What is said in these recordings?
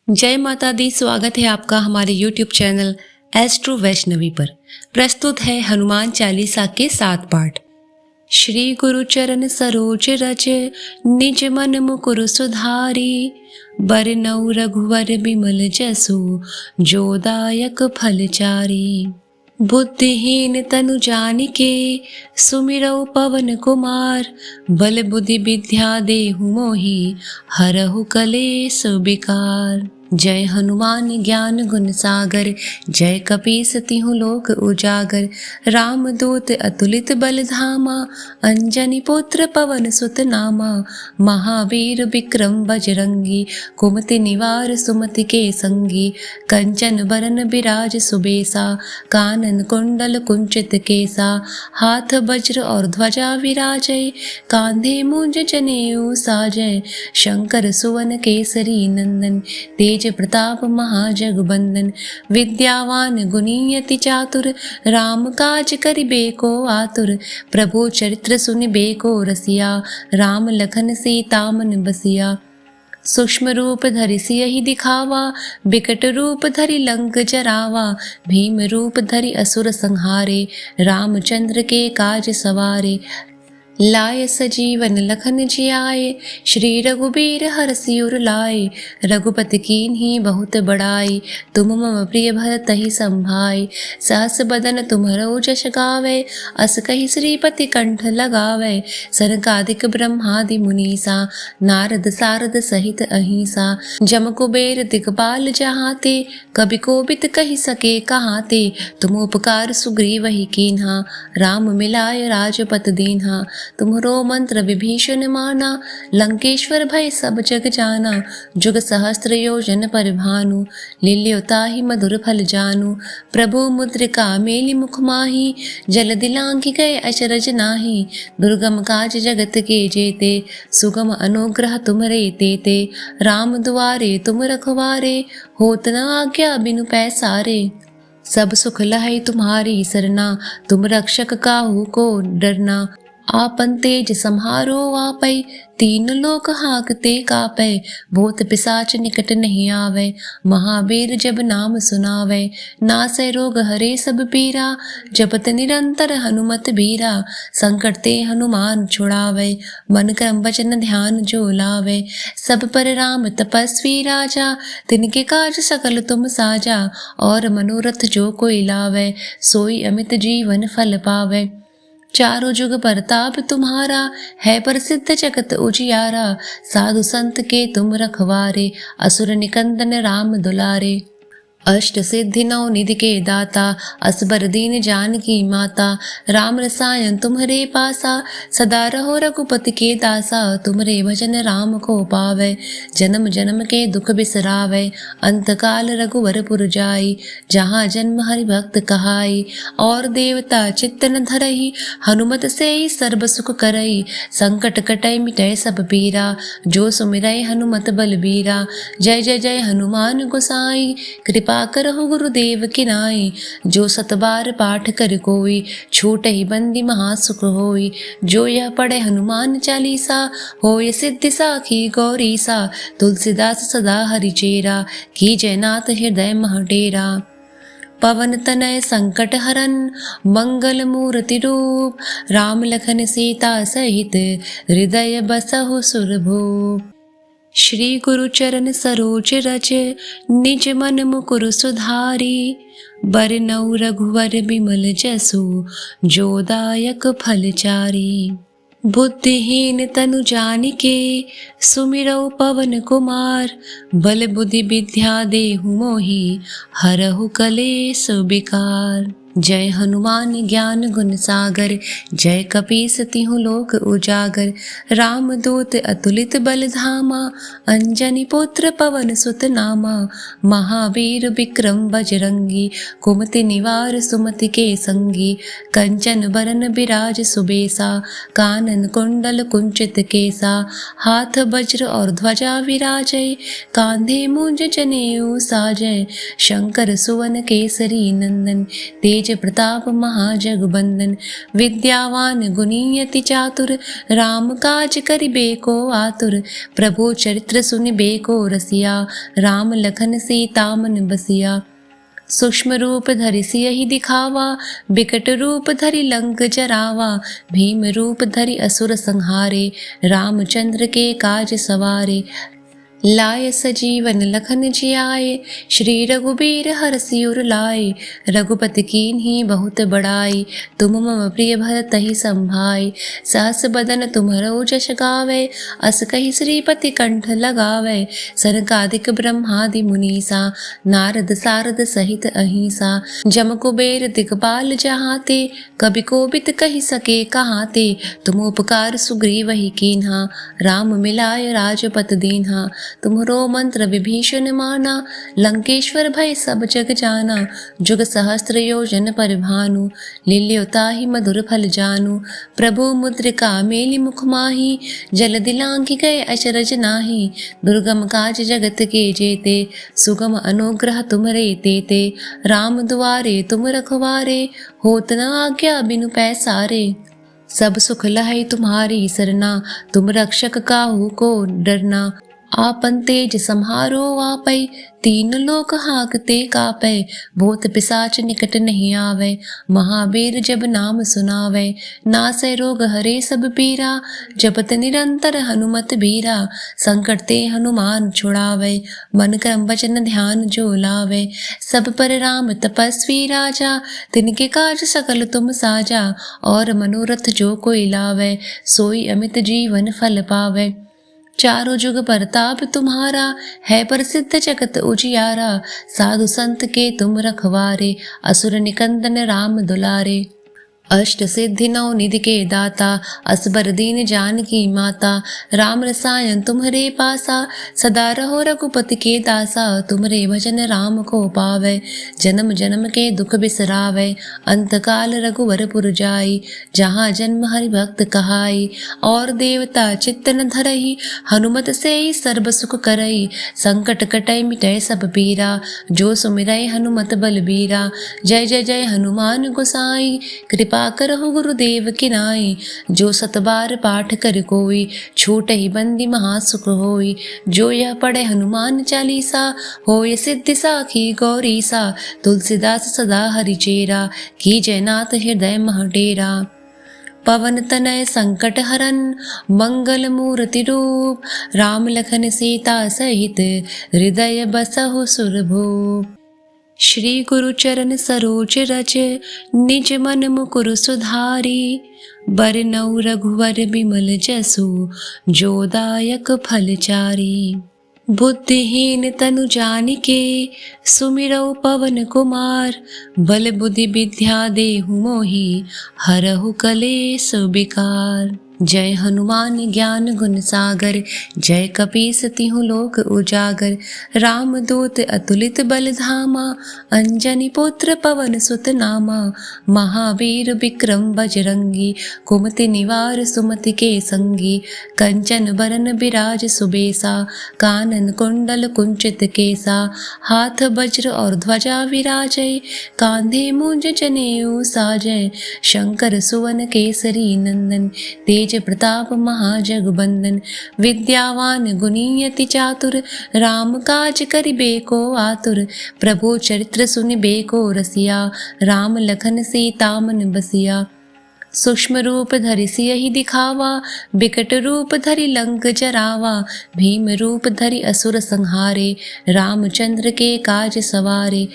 जय माता दी। स्वागत है आपका हमारे YouTube चैनल एस्ट्रो वैष्णवी पर। प्रस्तुत है हनुमान चालीसा के 7 पाठ। श्री गुरु चरण सरोज रज निज मन मुकुर सुधारी, बरनउँ रघुवर बिमल जसु जो दायक फलचारी। बुद्धिहीन तनु जानिके सुमिरौ पवन कुमार, बल बुद्धि विद्या देहु मोहि हरहु कलेस विकार। जय हनुमान ज्ञान गुण सागर, जय कपीस तिहु लोक उजागर। राम दूत अतुलित बल धामा, अंजनी पुत्र पवन सुत नामा। महावीर विक्रम बजरंगी, कुमति निवार सुमति के संगी। कंचन बरन बिराज सुबेसा, कानन कुंडल कुंचित केसा। हाथ वज्र और ध्वजा विराजय, कांधे मूंज जनेऊ साजय। शंकर सुवन केसरी नंदन, तेज प्रताप महाजगबंदन। विद्यावान गुणी अति चातुर, राम काज करिबे को आतुर। प्रभु चरित्र सुनिबे को रसिया, राम लखन सीता मन बसिया। सूक्ष्म रूप धरि सियहि दिखावा, बिकट रूप धरि लंक जरावा। भीम रूप धरि असुर संहारे, रामचंद्र के काज सवारे। लाय सजीवन लखन जियाए, श्री रघुबीर हरषि उर लाए। रघुपति कीन्ही बहुत बड़ाई, तुम मम प्रिय भरतहि संभाय। सहस बदन तुम्हरो जस गावै, अस कहि श्रीपति कंठ लगावै। सनकादिक ब्रह्मादि मुनीसा, नारद सारद सहित अहिसा। जम कुबेर दिगपाल जहाते, कबि कोबिद कहि सके कहाते। तुम उपकार सुग्रीवहि कीन्हा, राम मिलाय राजपत दीन्हा। तुम्हरो मंत्र विभीषण माना, लंकेश्वर भय सब जग जाना। जुग सहस्त्र योजन पर भानु, लील्यो ताहि मधुर फल जानु। प्रभु मुद्रिका मेलि मुख माहि, जल दिलांघि गए अचरज नाहि। दुर्गम काज जगत के जेते, सुगम अनुग्रह तुमरे तेते। राम दुआरे तुम रखवारे, होत न आज्ञा बिनु पैसारे। सब सुख लहै तुम्हारी सरना, तुम रक्षक काहू को डरना। आपन तेज सम्हारो आपै, तीन लोक हाकते कापै। भूत पिशाच निकट नहीं आवे, महावीर जब नाम सुनावे। नासै रोग हरे सब पीरा, जपत निरंतर हनुमत बीरा। संकट ते हनुमान छुड़ावे, मन क्रम वचन ध्यान जो लावे। सब पर राम तपस्वी राजा, तिनके काज सकल तुम साजा। और मनोरथ जो कोई लावे, सोई अमित जीवन फल पावे। चारों जुग परताप तुम्हारा, है प्रसिद्ध जगत उजियारा। साधु संत के तुम रखवारे, असुर निकंदन राम दुलारे। अष्ट सिद्धि नौ निधि के दाता, असबर दीन जानकी माता। राम रसायन तुम्हरे पासा, सदा रहो रघुपति के दासा। तुम्हरे भजन राम को पावे, जन्म जन्म के दुख बिसरावे। अंत काल रघुवर पुर जाई, जहाँ जन्म हरि भक्त कहाई। और देवता चित्त न धरहि, हनुमत से ही सर्व सुख करई। संकट कटै मिटै सब पीरा, जो सुमिरै हनुमत बलबीरा। जय जय जय हनुमान गोसाई, कृपा करहु गुरुदेव की नाई। जो सतबार पाठ कर कोई, छूटहि बंदी महासुख होई। जो यह पढ़े हनुमान चालीसा, होय सिद्धि साखी गौरीसा। तुलसीदास सदा हरि चेरा, कीजय नाथ हृदय मह डेरा। पवन तनय संकट हरन, मंगल मूर्ति रूप। राम लखन सीता सहित, हृदय बसहु सुरभूप। श्री गुरु चरण सरोज रज निज मन मुकुर सुधारी, बरनउँ रघुवर बिमल जसु जो दायक फलचारी। बुद्धिहीन तनु जानिके सुमिरौ पवन कुमार, बल बुद्धि विद्या देहु मोहि हरहु कलेस विकार। जय हनुमान ज्ञान गुण सागर, जय कपीस तिहु लोक उजागर। राम दूत अतुलित बल धामा, अंजनी पुत्र पवन सुत नामा। महावीर विक्रम बजरंगी, कुमति निवार सुमति के संगी। कंचन बरन बिराज सुबेसा, कानन कुंडल कुंचित केसा। हाथ वज्र और ध्वजा विराजय, कांधे मूंज जनेऊ साजय। शंकर सुवन केसरी नंदन, तेज तेज प्रताप महाजगबंदन विद्यावान गुणी अति चातुर राम काज करिबे को आतुर प्रभु चरित्र सुनिबे को रसिया राम लखन सीता मन बसिया सूक्ष्म रूप धरि सियहि दिखावा बिकट रूप धरि लंक जरावा भीम रूप धरि असुर संहारे रामचंद्र के काज सवारे लाय सजीवन लखन जियाए श्री रघुबीर हरषि उर लाए रघुपति कीन्ही बहुत बड़ाई तुम मम प्रिय भरतहि संभाय सहस बदन तुम्हरो जस गावे अस कहि श्रीपति कंठ लगावे सनकादिक ब्रह्मादि मुनीसा नारद सारद सहित अहिसा जम कुबेर दिगपाल जहाते कवि कोबित कहि सके कहाते तुम उपकार सुग्रीवहि कीन्हा राम मिलाय राजपत दीन्हा तुम्हरो मंत्र विभीषण माना लंकेश्वर भय सब जग जाना जुग सहस्त्र योजन परिभानु लील्योताहि मधुर फल जानु प्रभु मुद्रिका मेलि मुख माही जल दिलांघि गए अचरज नाही दुर्गम काज जगत के जेते सुगम अनुग्रह तुमरे तेते राम दुआरे तुम रखवारे होत न आज्ञा बिनु पैसारे सब सुख लहै तुम्हारी सरना तुम रक्षक काहू को डरना आपन तेज सम्हारो आपै तीन लोक हाकते कापै भूत पिसाच निकट नहीं आवे महावीर जब नाम सुनावे नासै रोग हरे सब पीरा जपत निरंतर हनुमत बीरा संकट ते हनुमान छुड़ावे मन क्रम वचन ध्यान जो लावे सब पर राम तपस्वी राजा तिनके काज सकल तुम साजा और मनोरथ जो कोई लावे सोई अमित जीवन फल पावे चारों जुग परताप तुम्हारा है प्रसिद्ध जगत उजियारा साधु संत के तुम रखवारे असुर निकंदन राम दुलारे अष्ट सिद्धि नौ निधि के दाता असबर दीन जानकी माता राम रसायन तुम्हरे पासा सदा रहो रघुपति के दासा तुम्हरे भजन राम को पावे जन्म जन्म के दुख बिसरावे अंत काल रघुवर पुर जाई जहाँ जन्म हरि भक्त कहाई और देवता चित्तन धरहि हनुमत से सर्व सुख करई संकट कटै मिटै सब पीरा जो सुमिरै हनुमत बलबीरा जय जय जय हनुमान गोसाई कृपा करहु गुरुदेव की नाई जो सतबार पाठ कर कोई छूट ही बंदी महासुख होई जो यह पढ़े हनुमान चालीसा होय सिद्धि साखी गौरी सा तुलसीदास सदा हरि चेरा की जयनाथ हृदय महडेरा पवन तनय संकट हरन मंगल मूर्ति रूप राम लखन सीता सहित हृदय बसहु सुरभूप श्री गुरु चरण सरोज रज निज मन मुकुर सुधारी बरनउँ रघुवर बिमल जसु जोदायक फलचारी बुद्धिहीन तनु जानिके सुमिरौ पवन कुमार बल बुद्धि विद्या देहु मोहि हरहु कलेस विकार जय हनुमान ज्ञान गुण सागर जय कपीस तिहु लोक उजागर राम दूत अतुलित बल धामा अंजनी पुत्र पवन सुत नामा महावीर विक्रम बजरंगी कुमति निवार सुमति के संगी कंचन बरन बिराज सुबेसा कानन कुंडल कुंचित केसा हाथ वज्र और ध्वजा विराजय कांधे मूंज जनेऊ साजय शंकर सुवन केसरी नंदन तेज प्रताप महाजगबंदन विद्यावान गुणी अति चातुर राम काज करिबे को आतुर प्रभु चरित्र सुनिबे को रसिया राम लखन सीता मन बसिया सूक्ष्म रूप धरि सियहि दिखावा बिकट रूप धरि लंक जरावा भीम रूप धरि असुर संहारे रामचंद्र के काज सवारे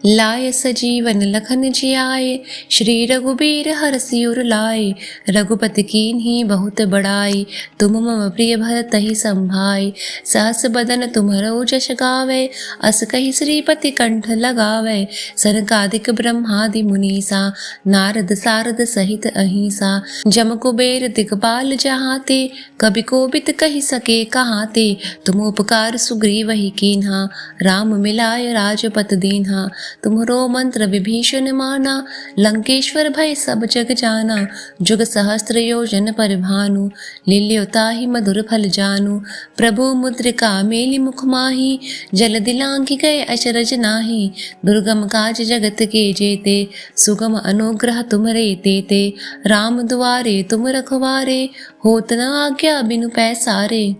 लाय सजीवन लखन जियाए श्री रघुबीर हरषि उर लाए रघुपति कीन्ही बहुत बड़ाई तुम मम प्रिय भरतहि संभाय सहस बदन तुम्हरो जस गावे अस कहि श्रीपति कंठ लगावे सनकादिक ब्रह्मादि मुनीसा नारद सारद सहित अहिसा जम कुबेर दिगपाल जहाते कवि कोबित कहि सके कहाते तुम उपकार सुग्रीवहि कीन्हा राम मिलाय राजपत दीन्हा तुम्हरो मंत्र विभीषण माना, लंकेश्वर भय सब जग जाना। जुग सहस्त्र योजन पर भानु, लील्यो ताहि मधुर फल जानू। प्रभु मुद्रिका मेलि मुख माही, जल दिलांघि गए अचरज नाही। दुर्गम काज जगत के जेते, सुगम अनुग्रह तुमरे तेते। राम दुआरे तुम रखवारे, होत न आज्ञा बिनु पैसारे।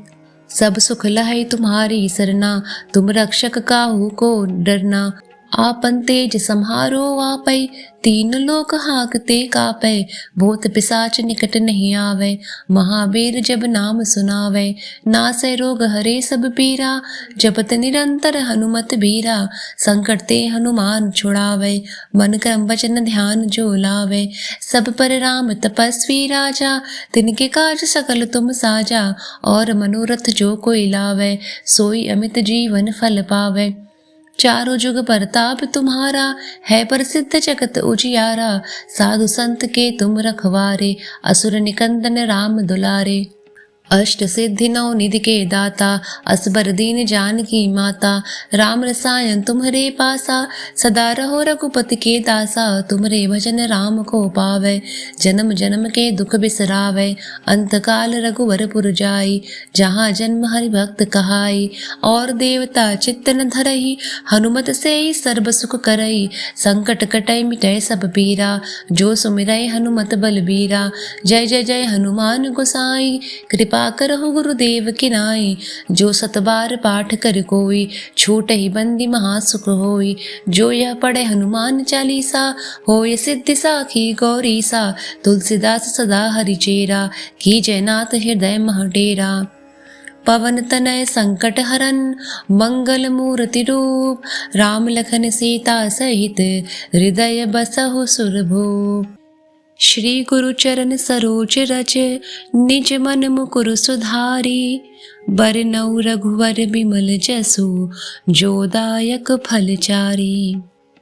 सब सुख लहै तुम्हारी सरना, तुम रक्षक काहू को डरना। आपन तेज सम्हारो आपै, तीन लोक हाकते कापै। भूत पिशाच निकट नहीं आवे, महावीर जब नाम सुनावे। नासै रोग हरे सब पीरा, जपत निरंतर हनुमत बीरा। संकट ते हनुमान छुड़ावे, मन क्रम वचन ध्यान जो लावे। सब पर राम तपस्वी राजा, तिनके काज सकल तुम साजा। और मनोरथ जो कोई लावे, सोई अमित जीवन फल पावे। चारों जुग परताप तुम्हारा, है प्रसिद्ध जगत उजियारा। साधु संत के तुम रखवारे, असुर निकंदन राम दुलारे। अष्ट सिद्धि नौ निधि के दाता, असबर दीन जानकी माता। राम रसायन तुम्हरे पासा, सदा रहो रघुपति के दासा। तुम्हरे भजन राम को पावे, जन्म जन्म के दुख बिसरावे। अंत काल रघुवर पुर जाई, जहाँ जन्म हरि भक्त कहाई। और देवता चित्त न धरहि, हनुमत से ही सर्व सुख करई। संकट कटै मिटै सब पीरा, जो सुमिरै हनुमत बलबीरा। जय जय जय हनुमान गोसाई, कृपा करहु गुरुदेव की नाई। जो सत बार पाठ कर कोई, छूटहि बंदी महासुख होई। जो यह पढ़े हनुमान चालीसा, होय सिद्धि साखी गौरीसा। तुलसीदास सदा हरिचेरा, कीजय नाथ हृदय मह डेरा। पवन तनय संकट हरन, मंगल मूर्ति रूप। राम लखन सीता सहित, हृदय बसहु सुरभूप। श्री गुरु चरण सरोज रज, निज मन मुकुर सुधारी। बरनउँ रघुवर बिमल जसु, जो दायक फल चारी।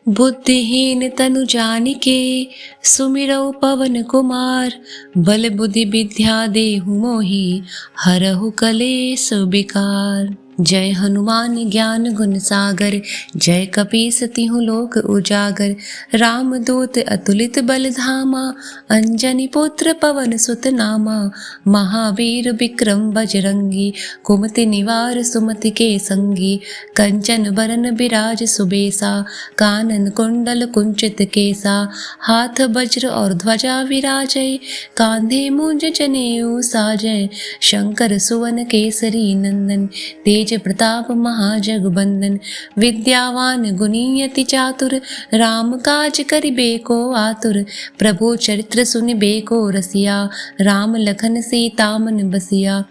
बुद्धिहीन तनु जानिके, सुमिरौ पवन कुमार। बल बुद्धि विद्या देहु मोहि, हरहु कलेस विकार। जय हनुमान ज्ञान गुण सागर, जय कपीस तिहु लोक उजागर। राम दूत अतुलित बल धामा, अंजनी पुत्र पवन सुत नामा। महावीर विक्रम बजरंगी, कुमति निवार सुमति के संगी। कंचन बरन बिराज सुबेसा, कानन कुंडल कुंचित केसा। हाथ वज्र और ध्वजा विराजय, कांधे मूंज जनेऊ साजय। शंकर सुवन केसरी नंदन, तेज प्रताप महाजगबंदन। विद्यावान गुणी अति चातुर, राम काज करिबे को आतुर। प्रभु चरित्र सुनिबे को रसिया, राम लखन सीता मन बसिया।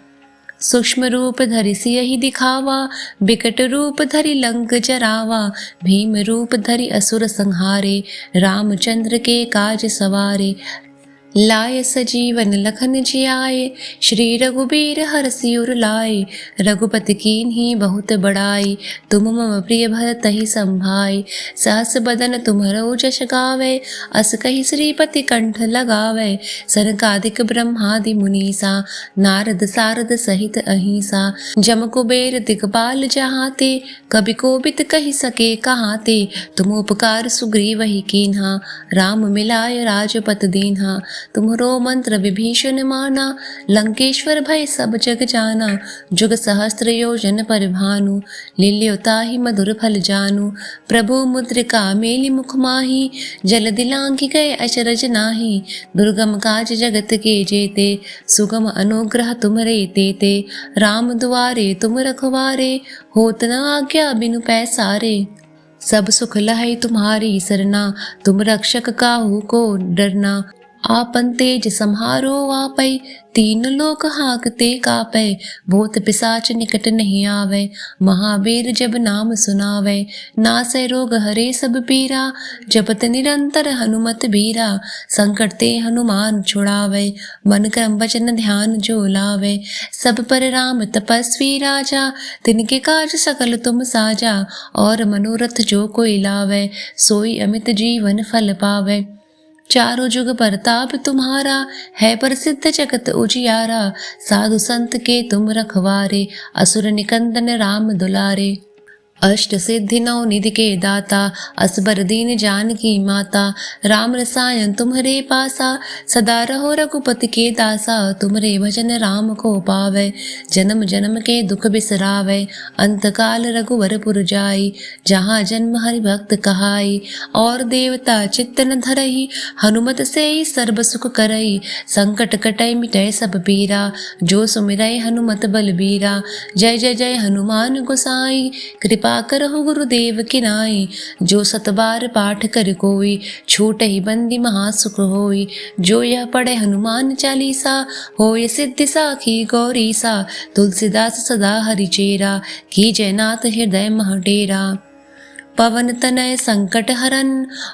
सूक्ष्म रूप धरि सियहि दिखावा, बिकट रूप धरि लंक जरावा। भीम रूप धरि असुर संहारे, रामचंद्र के काज सवारे। लाए सजीवन लखन जियाए, श्री रघुबीर हरषि उर लाए। रघुपति कीन्ही बहुत बड़ाई, तुम मम प्रिय भरतहि संभाय। सहस बदन तुम्हरो जस गावे, अस कहि श्रीपति कंठ लगावे। सनकादिक ब्रह्मादि मुनीसा, नारद सारद सहित अहिसा। जम कुबेर दिगपाल जहाते, कबि कोबिद कहि सके कहाते। तुम उपकार सुग्रीवहि कीन्हा, राम मिलाय राजपत दीन्हा। तुम्हरो मंत्र विभीषण माना, लंकेश्वर भय सब जग जाना। जुग सहस्त्र योजन पर भानु, लील्यो ताहि मधुर फल जानू। प्रभु मुद्रिका मेलि मुख माही, जल दिलांघि गए अचरज नाही। दुर्गम काज जगत के जेते, सुगम अनुग्रह तुमरे तेते। राम दुआरे तुम रखवारे, होत न आज्ञा बिनु पैसारे। सब सुख लहै तुम्हारी सरना, तुम रक्षक काहू को डरना। आपन तेज सम्हारो आपै, तीन लोक हाकते कापै। भूत पिशाच निकट नहीं आवे, महावीर जब नाम सुनावे। नासै रोग हरे सब पीरा, जपत निरंतर हनुमत बीरा। संकट ते हनुमान छुड़ावे, मन क्रम वचन ध्यान जो लावे। सब पर राम तपस्वी राजा, तिनके काज सकल तुम साजा। और मनोरथ जो कोई लावे, सोई अमित जीवन फल पावे। चारों जुग परताप तुम्हारा, है प्रसिद्ध जगत उजियारा। साधु संत के तुम रखवारे, असुर निकंदन राम दुलारे। अष्ट सिद्धि नौ निधि के दाता असबर दीन जानकी माता राम रसायन तुम्हारे पासा सदा रहो रघुपति के दासा तुम्हारे भजन राम को पावे जन्म जन्म के दुख बिसरावे अंत काल रघुवर पुर जाई जहाँ जन्म हरि भक्त कहाई और देवता चित्त न धरई हनुमत से ही सर्व सुख करई संकट कटई मिटय सब पीरा जो सुमिरय हनुमत बलबीरा जय जय जय हनुमान गोसाई कृपा करहु गुरुदेव की नाई जो सतबार पाठ कर कोई छूट ही बंदी महासुख होई जो यह पढ़े हनुमान चालीसा होय सिद्धि साखी गौरी सा तुलसीदास सदा हरिचेरा की जयनाथ हृदय महडेरा पवन तनय संकट हरन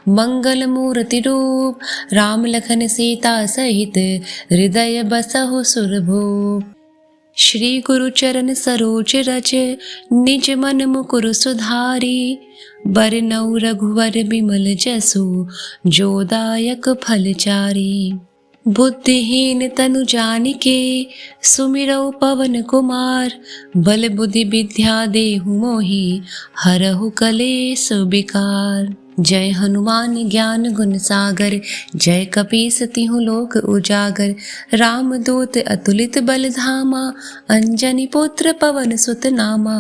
मंगल मूर्ति रूप राम लखन सीता सहित हृदय बसहु सुरभूप। श्री गुरु चरण सरोज रज निज मन मुकुर सुधारी बरनउँ रघुवर बिमल जसु जो दायक फलचारी बुद्धिहीन तनु जानिके सुमिरौ पवन कुमार बल बुद्धि विद्या देहु मोहि हरहु कलेस विकार। जय हनुमान ज्ञान गुण सागर जय कपीस तिहु लोक उजागर रामदूत अतुलित बल धामा अंजनी पुत्र पवन सुत नामा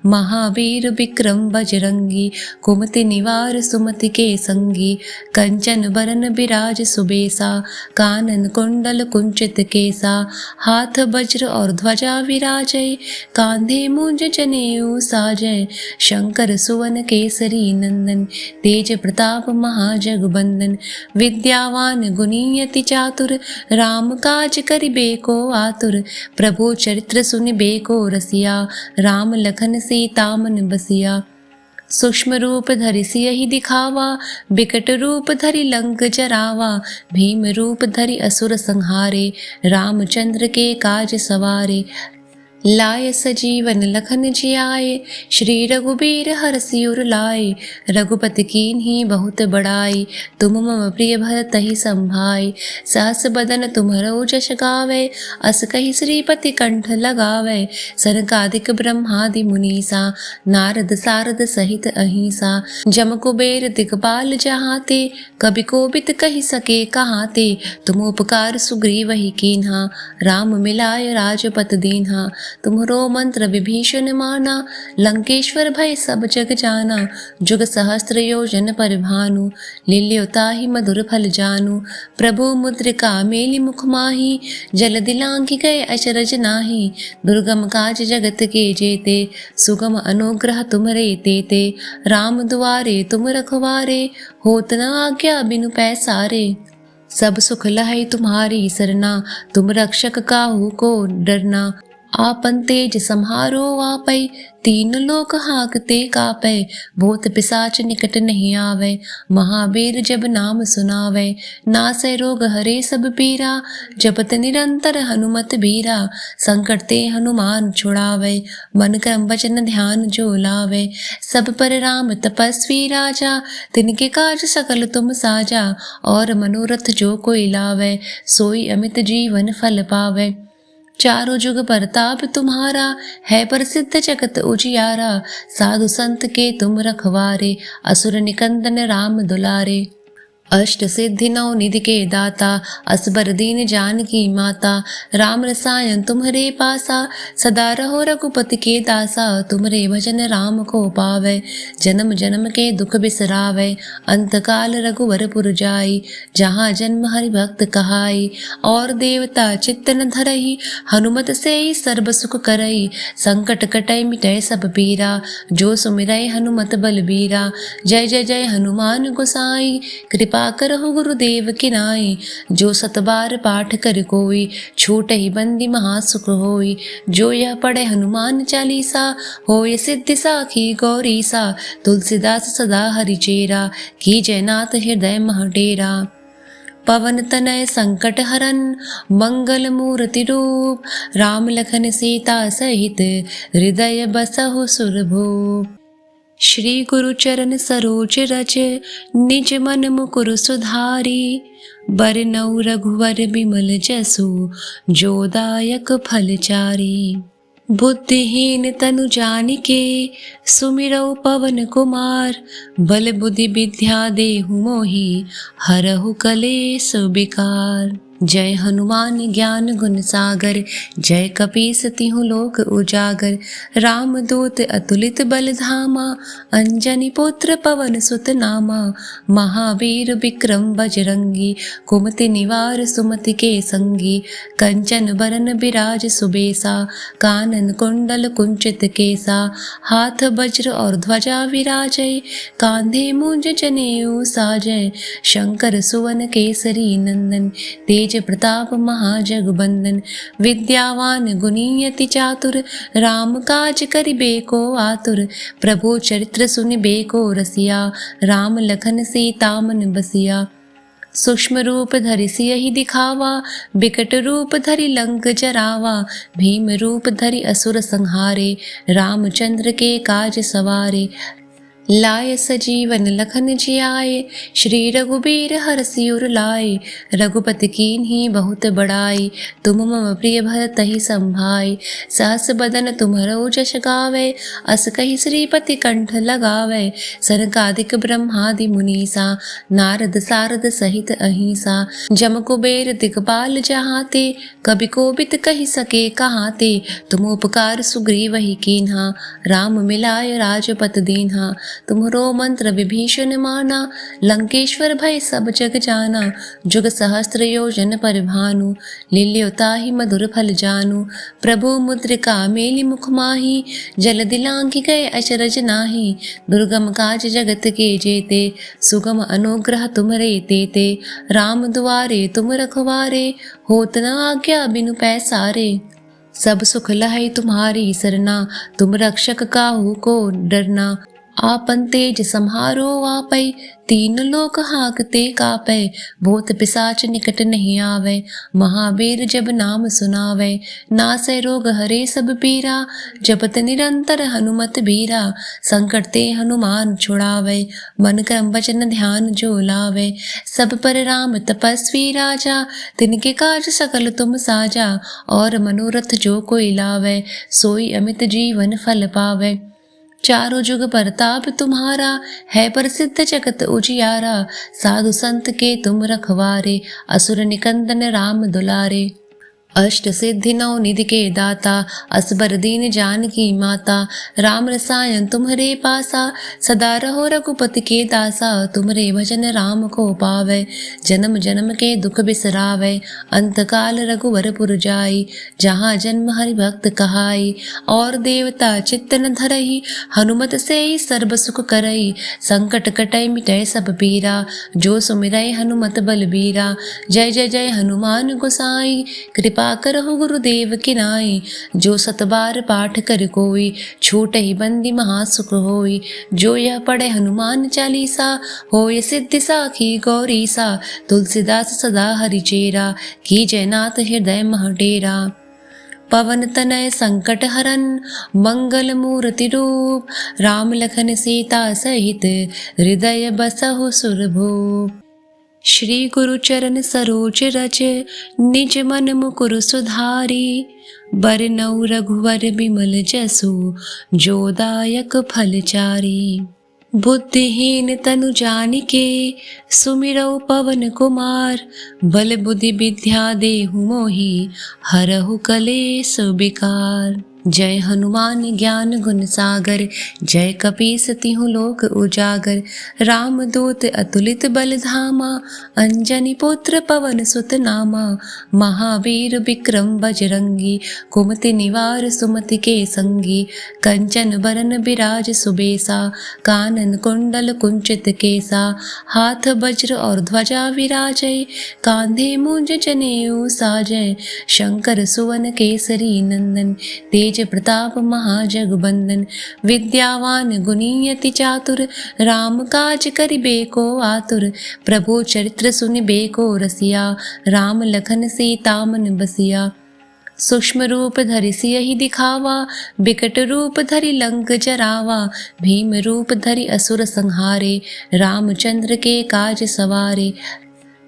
महावीर विक्रम बजरंगी कुमति निवार सुमति के संगी कंचन बरन बिराज सुबेसा कानन कुंडल कुंचित केसा हाथ वज्र और ध्वजा विराजय कांधे मूंज जनेऊ साजय शंकर सुवन केसरी नंदन तेज प्रताप महाजगबंदन विद्यावान गुणीयति चातुर राम काज करिबे को आतुर प्रभु चरित्र सुनिबे को रसिया राम लखन सीता मन बसिया। सूक्ष्म रूप धरि सियहि दिखावा बिकट रूप धरि लंक जरावा भीम रूप धरि असुर संहारे रामचंद्र के काज सवारे लाय सजीवन लखन जियाए श्री रघुबीर हरषि उर लाए रघुपति कीन्ही बहुत बड़ाई तुम मम प्रिय भरत ही संभाय सहस बदन तुम्हरो जश गावे अस कहि श्रीपति कंठ लगावे सनकादिक ब्रह्मादि मुनीसा नारद सारद सहित अहिसा जम कुबेर दिगपाल जहाते कभी कोबित कहि सके कहाते तुम उपकार सुग्रीव ही कीन्हा राम मिलाय राजपत दीन्हा तुम्हरो मंत्र विभीषण माना लंकेश्वर भय सब जग जाना जुग सहस्त्र योजन पर भानु लील्योताहि मधुर फल जानू प्रभु मुद्रिका मेलि मुख माही जल दिलांघि गए अचरज नाही दुर्गम काज जगत के जेते सुगम अनुग्रह तुम्हरे तेते राम दुआरे तुम रखवारे होत न आज्ञा बिनु पैसारे सब सुख लहै तुम्हारी सरना तुम रक्षक काहू को डरना आपन तेज सम्हारो आपै तीन लोक हाकते कापै भूत पिसाच निकट नहीं आवे महावीर जब नाम सुनावे नासै रोग हरे सब पीरा जपत निरंतर हनुमत बीरा संकट ते हनुमान छुड़ावे मन क्रम वचन ध्यान जो लावे सब पर राम तपस्वी राजा तिनके काज सकल तुम साजा और मनोरथ जो कोई लावे सोई अमित जीवन फल पावे चारों जुग परताप तुम्हारा है प्रसिद्ध जगत उजियारा साधु संत के तुम रखवारे असुर निकंदन राम दुलारे अष्ट सिद्धि नौ निधि के दाता असबर दीन जानकी माता राम रसायन तुम्हारे पासा सदा रहो रघुपति के दासा तुम्हारे भजन राम को पावे जन्म जन्म के दुख बिसरावे अंत काल रघुवर पुर जाई जहाँ जन्म हरि भक्त कहाई और देवता चित्त न धरई हनुमत से ही सर्व सुख करई संकट कटई मिटय सब पीरा जो सुमिरय हनुमत बलबीरा जय जय जय हनुमान गोसाई कृपा करहु गुरुदेव की नाई जो सतबार पाठ कर कोई छूट ही बंदी महासुख होई जो यह पढ़े हनुमान चालीसा होय सिद्धि साखी गौरी सा तुलसीदास सदा हरिचेरा की जयनाथ हृदय महडेरा पवन तनय संकट हरन मंगल मूर्ति रूप राम लखन सीता सहित हृदय बसहु सुरभूप। श्री गुरु चरण सरोज रज निज मन मुकुर सुधारी बरनउँ रघुवर बिमल जसु जो दायक फलचारी बुद्धिहीन तनु जानिके सुमिरौ पवन कुमार। बल बुद्धि विद्या देहु मोहि हरहु कलेश विकार। जय हनुमान ज्ञान गुण सागर, जय कपीस तिहु लोक उजागर। राम दूत अतुलित बल धामा, अंजनी पुत्र पवन सुत नामा। महावीर विक्रम बजरंगी, कुमति निवार सुमति के संगी। कंचन बरन बिराज सुबेसा, कानन कुंडल कुंचित केसा। हाथ वज्र और ध्वजा विराजय, कांधे मूंज जनेऊ साजय। शंकर सुवन केसरी नंदन, तेज प्रताप महाजगबंदन। विद्यावान गुणी अति चातुर, राम काज करिबे को आतुर। प्रभु चरित्र सुनिबे को रसिया, राम लखन सीता मन बसिया। सूक्ष्म रूप धरि सियहि दिखावा, बिकट रूप धरि लंक जरावा। भीम रूप धरि असुर संहारे, रामचंद्र के काज सवारे। लाय सजीवन लखन जियाए, श्री रघुबीर हरषि उर लाए। रघुपति कीन्ही बहुत बड़ाई, तुम मम प्रिय भरतहि संभाई। सहस बदन तुम्हरो जस गावे, अस कहि श्रीपति कंठ लगावे। सनकादिक ब्रह्मादि मुनीसा, नारद सारद सहित अहिंसा। जम कुबेर दिगपाल जहाते, कवि कोविद कहि सके कहाते। तुम उपकार सुग्रीवहि कीन्हा, राम मिलाय राजपत दीन्हा। तुम्हरो मंत्र विभीषण माना, लंकेश्वर भय सब जग जाना। जुग सहस्त्र योजन पर भानु, लील्यो ताहि मधुर फल जानू। प्रभु मुद्रिका मेलि मुख माहि, जल दिलांघि गए अचरज नाहि। दुर्गम काज जगत के जेते, सुगम अनुग्रह तुमरे तेते। राम दुआरे तुम रखवारे, होत न आज्ञा बिनु पैसारे। सब सुख लहै तुम्हारी सरना, तुम रक्षक काहू को डरना। आपन तेज सम्हारो आपै, तीन लोक हाकते कापै। भूत पिशाच निकट नहीं आवे, महावीर जब नाम सुनावे। नासै रोग हरे सब पीरा, जपत निरंतर हनुमत बीरा। संकट ते हनुमान छुड़ावे, मन क्रम वचन ध्यान जो लावे। सब पर राम तपस्वी राजा, तिनके काज सकल तुम साजा। और मनोरथ जो कोई लावे, सोई अमित जीवन फल पावे। चारों जुग परताप तुम्हारा, है प्रसिद्ध जगत उजियारा। साधु संत के तुम रखवारे, असुर निकंदन राम दुलारे। अष्ट सिद्धि नौ निधि के दाता, असबर दीन जानकी माता। राम रसायन तुम्हरे पासा, सदा रहो रघुपति के दासा। तुम्हरे भजन राम को पावे, जन्म जन्म के दुख बिसरावे। अंत काल रघुवर पुर जाई, जहाँ जन्म हरि भक्त कहाई। और देवता चित्त न धरहि, हनुमत से सर्व सुख करई। संकट कटै मिटै सब पीरा, जो सुमिरै हनुमत बलबीरा। जय जय जय हनुमान गोसाई, कृपा करहु गुरुदेव की नाई। जो सत बार पाठ कर कोई, छूटहि बंदी महासुख होई। जो यह पढ़े हनुमान चालीसा, होय सिद्धि साखी गौरीसा। तुलसीदास सदा हरि चेरा, कीजय नाथ हृदय मह डेरा। पवन तनय संकट हरन, मंगल मूर्ति रूप। राम लखन सीता सहित, हृदय बसहु सुरभूप। श्री गुरु चरण सरोज रज, निज मन मुकुर सुधारी। बरनउँ रघुवर बिमल जसु, जो दायक फल चारी। बुद्धिहीन तनु जानिके, सुमिरौ पवन कुमार। बल बुद्धि विद्या देहु मोहि, हरहु कलेश विकार। जय हनुमान ज्ञान गुण सागर, जय कपीस तिहु लोक उजागर। राम दूत अतुलित बल धामा, अंजनी पुत्र पवन सुत नामा। महावीर विक्रम बजरंगी, कुमति निवार सुमति के संगी। कंचन बरन बिराज सुबेसा, कानन कुंडल कुंचित केसा। हाथ वज्र और ध्वजा विराजय, कांधे मूंज जनेऊ साजय। शंकर सुवन केसरी नंदन, तेज प्रताप महाजगबंदन। विद्यावान गुणी अति चातुर, राम काज करिबे को आतुर। प्रभु चरित्र सुनिबे को रसिया, राम लखन सीता मन बसिया। सूक्ष्म रूप धरि सियहि दिखावा, बिकट रूप धरि लंक जरावा। भीम रूप धरि असुर संहारे, रामचंद्र के काज सवारे।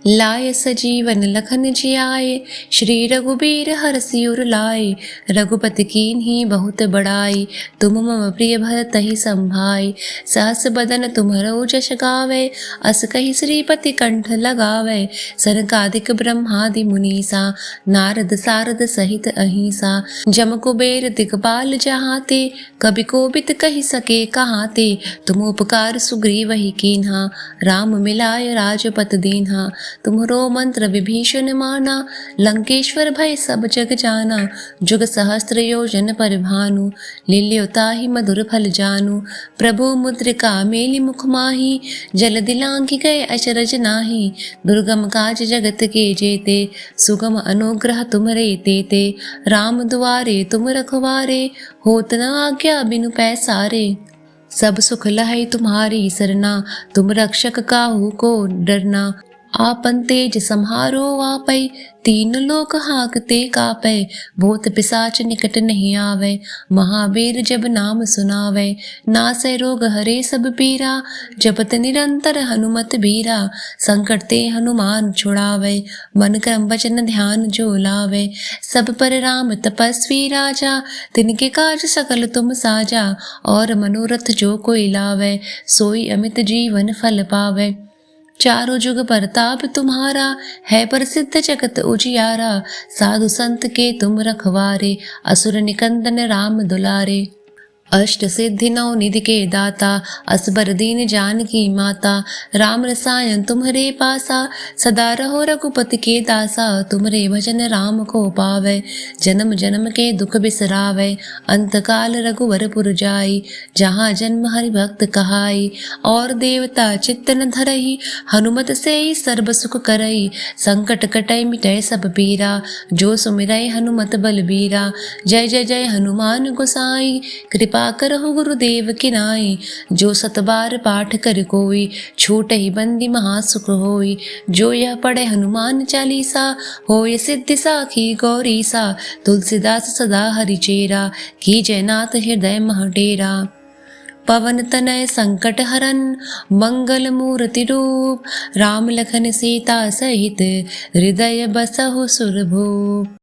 लाय सजीवन लखन जियाए, श्री रघुबीर हरषि उर लाए। रघुपति कीन्ही बहुत बड़ाई, तुम मम प्रिय भरतहि संभाय। सहस बदन तुम्हरो जस गावै, अस कहि श्रीपति कंठ लगावै। सनकादिक ब्रह्मादि मुनीसा, नारद सारद सहित अहिसा। जम कुबेर दिगपाल जहाते, कवि कोबिद कहि सके कहाते। तुम उपकार सुग्रीवहि कीन्हा, राम मिलाय राजपत दीन्हा। तुम्हरो मंत्र विभीषण माना, लंकेश्वर भय सब जग जाना। जुग सहस्त्र योजन पर भानु, लील्यो ताहि मधुर फल जानू। प्रभु मुद्रिका मेलि मुख माहि, जल दिलांघि गए अचरज नाही। दुर्गम काज जगत के जेते, सुगम अनुग्रह तुम्हरे तेते। राम दुआरे तुम रखवारे, होत न आज्ञा बिनु पैसारे। सब सुख लहै तुम्हारी सरना, तुम रक्षक काहू को डरना। आपन तेज सम्हारो आपै, तीन लोक हाकते कापै। भूत पिशाच निकट नहीं आवे, महावीर जब नाम सुनावे। नासै रोग हरे सब पीरा, जपत निरंतर हनुमत बीरा। संकट ते हनुमान छुड़ावे, मन क्रम वचन ध्यान जो लावे। सब पर राम तपस्वी राजा, तिनके काज सकल तुम साजा। और मनोरथ जो कोई लावे, सोई अमित जीवन फल पावे। चारों जुग परताप तुम्हारा, है प्रसिद्ध जगत उजियारा। साधु संत के तुम रखवारे, असुर निकंदन राम दुलारे। अष्ट सिद्धि नौ निधि के दाता, असबर दीन जानकी माता। राम रसायन तुम्हरे पासा, सदा रहो रघुपति के दासा। तुम्हरे भजन राम को पावै, जन्म जन्म के दुख बिसरावै। अंत काल रघुवर पुर जाई, जहाँ जन्म हरि भक्त कहाई। और देवता चित्त न धरहि, हनुमत से सर्व सुख करई। संकट कटै मिटै सब पीरा, जो सुमिरै हनुमत बलबीरा। जय जय जय हनुमान गोसाई, कृपा करहु गुरुदेव की नाई। जो सत बार पाठ कर कोई, छूटहि बंदी महासुख होई। जो यह पढ़े हनुमान चालीसा, होय सिद्धि साखी गौरीसा। तुलसीदास सदा हरिचेरा, की जयनाथ हृदय मह डेरा। पवन तनय संकट हरन, मंगल मूर्ति रूप। राम लखन सीता सहित, हृदय बसहु सुरभूप।